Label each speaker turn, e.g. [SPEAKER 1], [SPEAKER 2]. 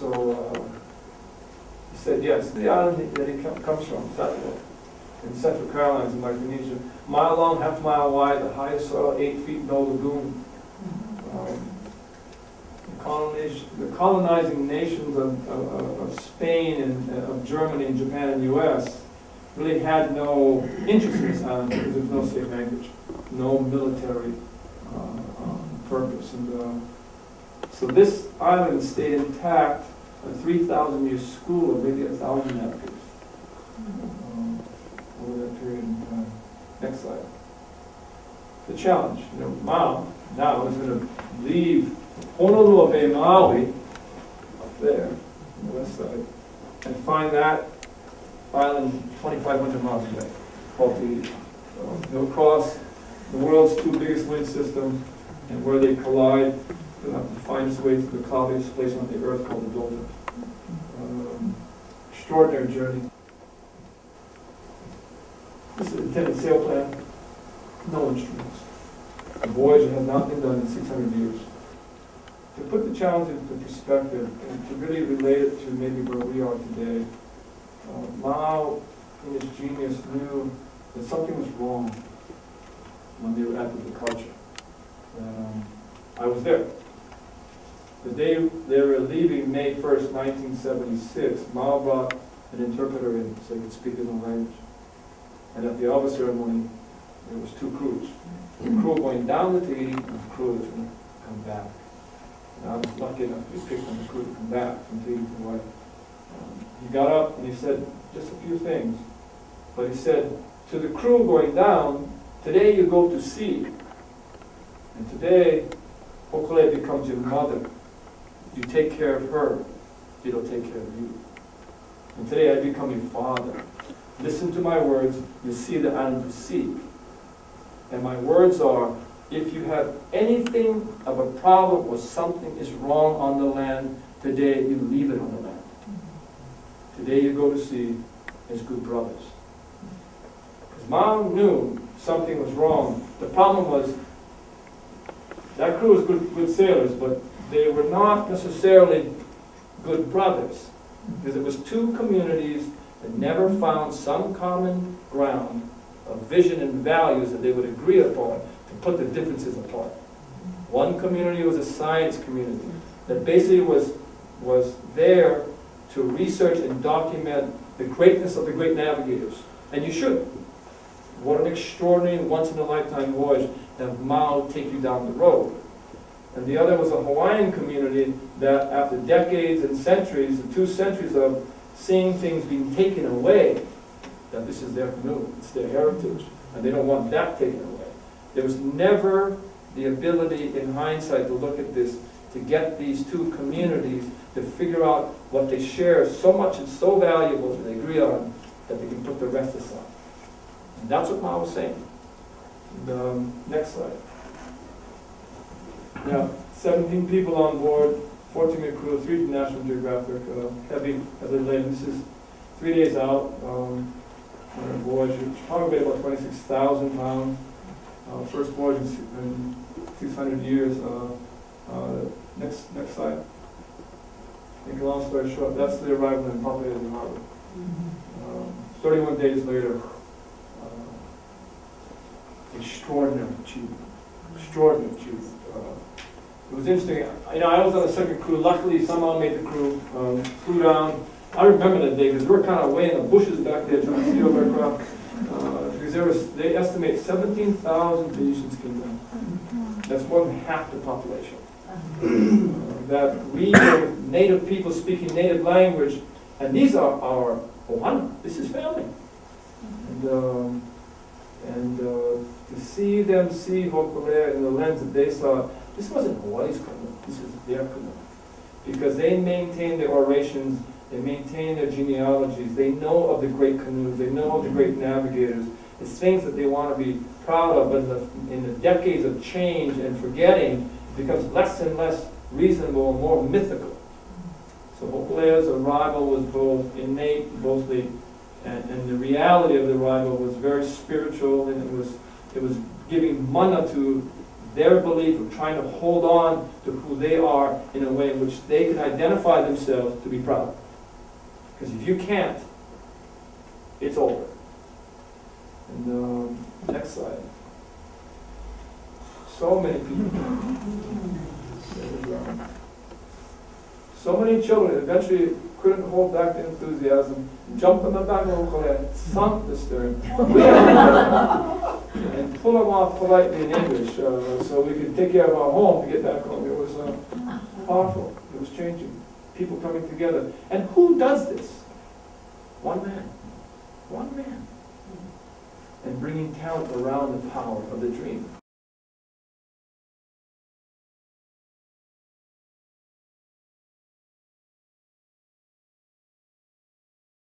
[SPEAKER 1] So he said, yes, the island that he comes from, Settler, in Central Carolinas in Micronesia. Mile long, half mile wide, the highest soil, 8 feet, no lagoon. The colonizing nations of Spain and of Germany and Japan and US really had no interest in this island because there was no safe anchorage, no military purpose. And so this island stayed intact, a 3,000-year school of maybe 1,000 acres over that period in time. Next slide. The challenge, Mao now is going to leave Honolulu Bay, Maui, up there on the west side, and find that island 2,500 miles away, called Tahiti. So they'll cross the world's 2 biggest wind systems, and where they collide, they'll have to find its way to the cloudiest place on the earth called the Delta. Extraordinary journey. This is the intended sail plan. No instruments. The voyage has not been done in 600 years. To put the challenge into perspective and to really relate it to maybe where we are today, Mao, in his genius, knew that something was wrong when they were at the departure. I was there. The day they were leaving, May 1st, 1976, Mao brought an interpreter in so he could speak his own language. And at the Alba ceremony, there was 2 crews. The crew going down to Tahiti and the crew that's going to come back. And I was lucky enough to be picked on the crew to come back from Tahiti to Hawaii. He got up and he said just a few things. But he said, to the crew going down, today you go to sea. And today, Hokule becomes your mother. You take care of her, it'll take care of you. And today I become your father. Listen to my words, you see the island to sea. And my words are, if you have anything of a problem or something is wrong on the land, today you leave it on the land. Today you go to sea as good brothers. Because Mao knew something was wrong. The problem was, that crew was good sailors, but they were not necessarily good brothers. Because it was 2 communities that never found some common ground of vision and values that they would agree upon to put the differences apart. One community was a science community that basically was there to research and document the greatness of the great navigators. And you should. What an extraordinary once-in-a-lifetime voyage that Mao take you down the road. And the other was a Hawaiian community that after decades and centuries, 2 centuries of seeing things being taken away, that this is their canoe, it's their heritage, and they don't want that taken away. There was never the ability in hindsight to look at this, to get these 2 communities to figure out what they share so much and so valuable that they agree on that they can put the rest aside. And that's what Mao was saying. Next slide. Now, 17 people on board, 14-minute crew, 3 from National Geographic, heavy laden. This is 3 days out on a voyage. It's probably about 26,000 pounds. First voyage in 600 years. Next slide. Make a long story short, that's the arrival in Papua New Harbor. 31 days later, extraordinary achievement. Extraordinary achievement. It was interesting. I was on the second crew. Luckily, somehow made the crew. Flew down. I remember that day because we were kind of way in the bushes back there trying to see over aircraft. Because they estimate 17,000 Tahitians came down. That's more than half the population. That we were native people speaking native language, and these are our ohana. This is family. And to see them see Hokulea in the lens that they saw, this wasn't Hawaii's canoe, this is their canoe. Because they maintain their orations, they maintain their genealogies, they know of the great canoes, they know of the great navigators. It's things that they want to be proud of, but in the decades of change and forgetting, it becomes less and less reasonable and more mythical. So Hokulea's arrival was both innate, and the reality of the arrival was very spiritual, and it was giving mana to their belief of trying to hold on to who they are in a way in which they can identify themselves to be proud. Because if you can't, it's over. And next slide. So many people. So many children eventually couldn't hold back the enthusiasm, jumped on the back of the sunk the stern, and pull them off politely in English so we could take care of our home to get back home. It was powerful. It was changing. People coming together. And who does this? One man. One man. And bringing talent around the power of the dream.